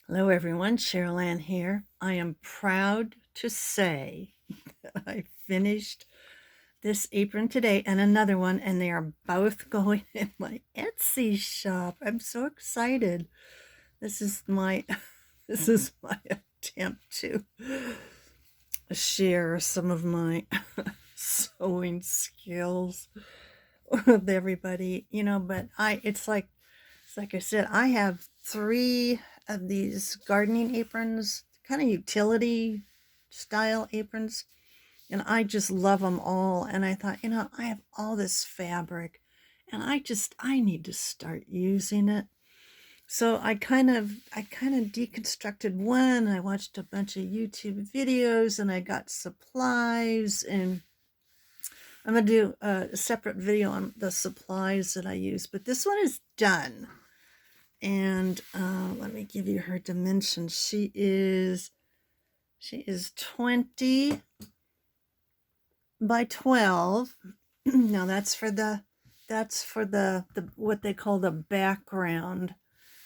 Hello everyone, Cheryl Ann here. I am proud to say that I finished this apron today and another one, and they are both going in my Etsy shop. I'm so excited. This is my this is my attempt to share some of my sewing skills with everybody, but it's like I said, I have three of these gardening aprons, kind of utility style aprons, and I just love them all. And I thought, I have all this fabric, and I need to start using it. So I kind of deconstructed one. I watched a bunch of YouTube videos, and I got supplies, and I'm gonna do a separate video on the supplies that I use. But this one is done. And let me give you her dimensions. She is 20 by 12. Now that's for the what they call the background.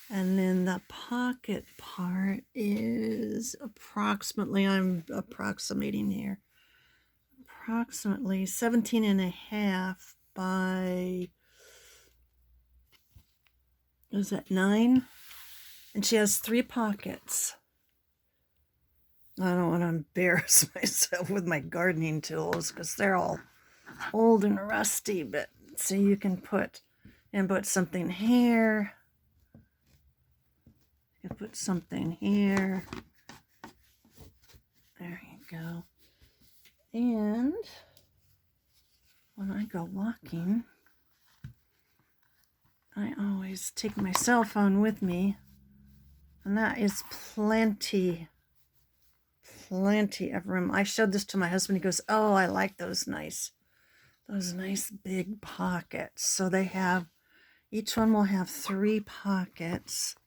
And then the pocket part is approximately, I'm approximating here, approximately 17 and a half by, is that 9? And she has 3 pockets. I don't want to embarrass myself with my gardening tools because they're all old and rusty, but so you can put something here. You can put something here. There you go. And when I go walking, I always take my cell phone with me, and that is plenty of room. I showed this to my husband. He goes, "Oh, I like those nice big pockets." So each one will have 3 pockets.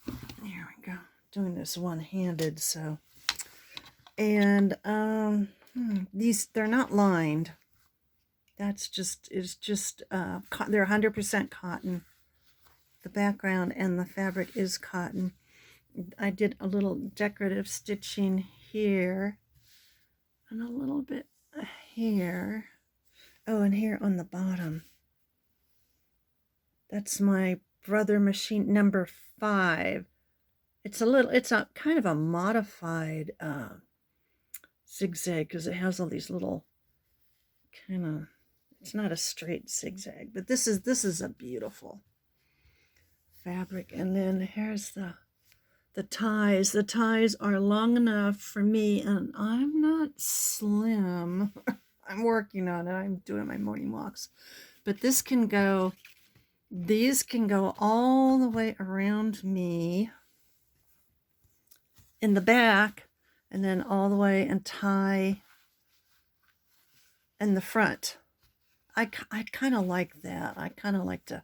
There we go. Doing this one-handed, so. And they're not lined. It's just they're 100% cotton. The background and the fabric is cotton. I did a little decorative stitching here and a little bit here. Oh, and here on the bottom. That's my Brother machine number 5. It's a kind of a modified zigzag because it has all these little it's not a straight zigzag, but this is a beautiful fabric. And then here's the ties. The ties are long enough for me, and I'm not slim. I'm working on it. I'm doing my morning walks. But these can go all the way around me in the back, and then all the way and tie in the front. I kind of like that. I kind of like to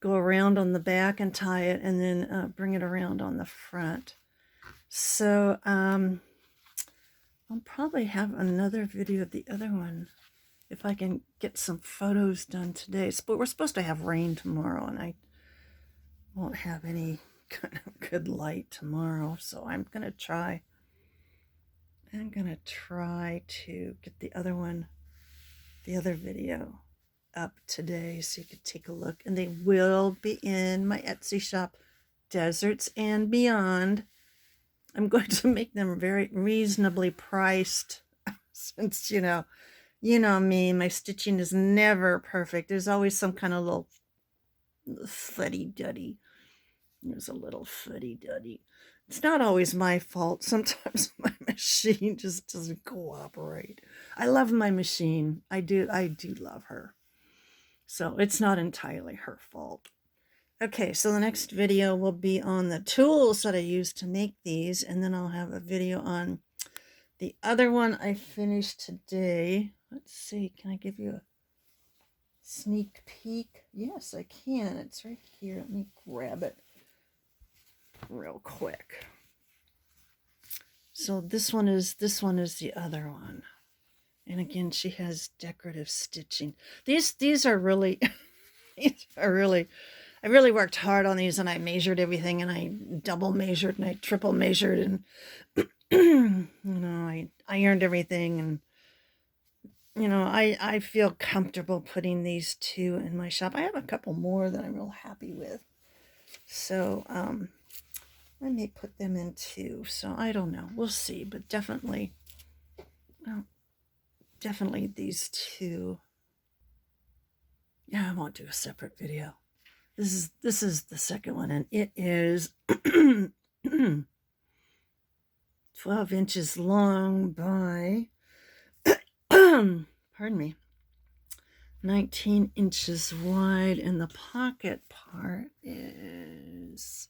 go around on the back and tie it, and then bring it around on the front. So I'll probably have another video of the other one if I can get some photos done today. But we're supposed to have rain tomorrow, and I won't have any kind of good light tomorrow. So I'm gonna try to get the other video up today so you could take a look. And they will be in my Etsy shop, Deserts and Beyond. I'm going to make them very reasonably priced since you know me, my stitching is never perfect. There's always some kind of little fuddy-duddy. There's a little fuddy-duddy. It's not always my fault. Sometimes my machine just doesn't cooperate. I love my machine. I do love her. So it's not entirely her fault. Okay, so the next video will be on the tools that I use to make these, and then I'll have a video on the other one I finished today. Let's see, can I give you a sneak peek? Yes, I can. It's right here. Let me grab it real quick. So this one is the other one. And again, she has decorative stitching. These are really these are really I really worked hard on these, and I measured everything, and I double measured and I triple measured, and I ironed everything, and I feel comfortable putting these two in my shop. I have a couple more that I'm real happy with. So I may put them in too. So I don't know. We'll see. But definitely, well, definitely these two. Yeah, I won't do a separate video. This is the second one, and it is 12 inches long by pardon me, 19 inches wide, and the pocket part is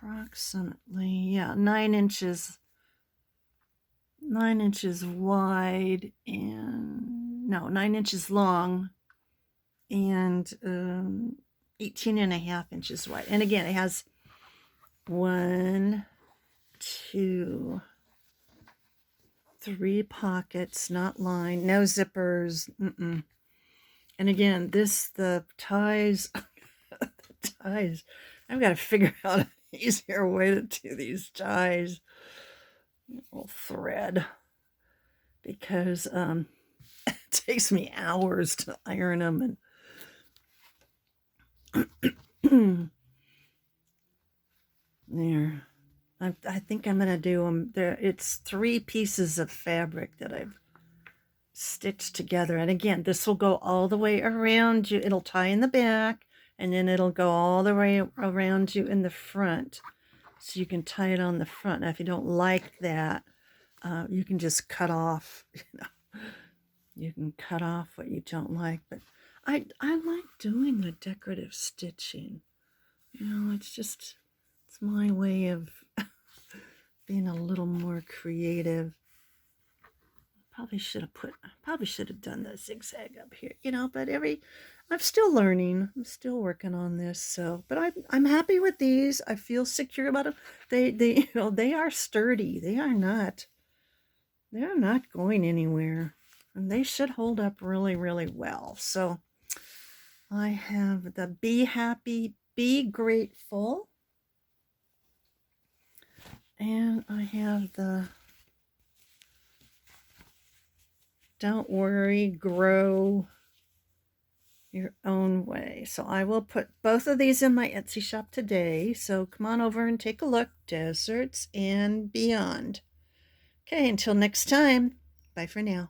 approximately 9 inches wide, and 9 inches long, and 18 and a half inches wide. And again, it has 1, 2, 3 pockets, not lined, no zippers. And again, the ties, I've got to figure out an easier way to do these ties. Little thread, because it takes me hours to iron them, and there. I think I'm gonna do them there. It's 3 pieces of fabric that I've stitched together, and again, this will go all the way around you. It'll tie in the back, and then it'll go all the way around you in the front, so you can tie it on the front. Now, if you don't like that, you can just cut off. You can cut off what you don't like. But I like doing the decorative stitching. It's my way of being a little more creative. Probably should have done the zigzag up here, but I'm still learning. I'm still working on this. So, but I'm happy with these. I feel secure about them. They are sturdy. They're not going anywhere, and they should hold up really, really well. So I have the Be Happy, Be Grateful, and I have the Don't Worry, Grow Your Own Way. So I will put both of these in my Etsy shop today. So come on over and take a look. Deserts and Beyond. Okay, until next time. Bye for now.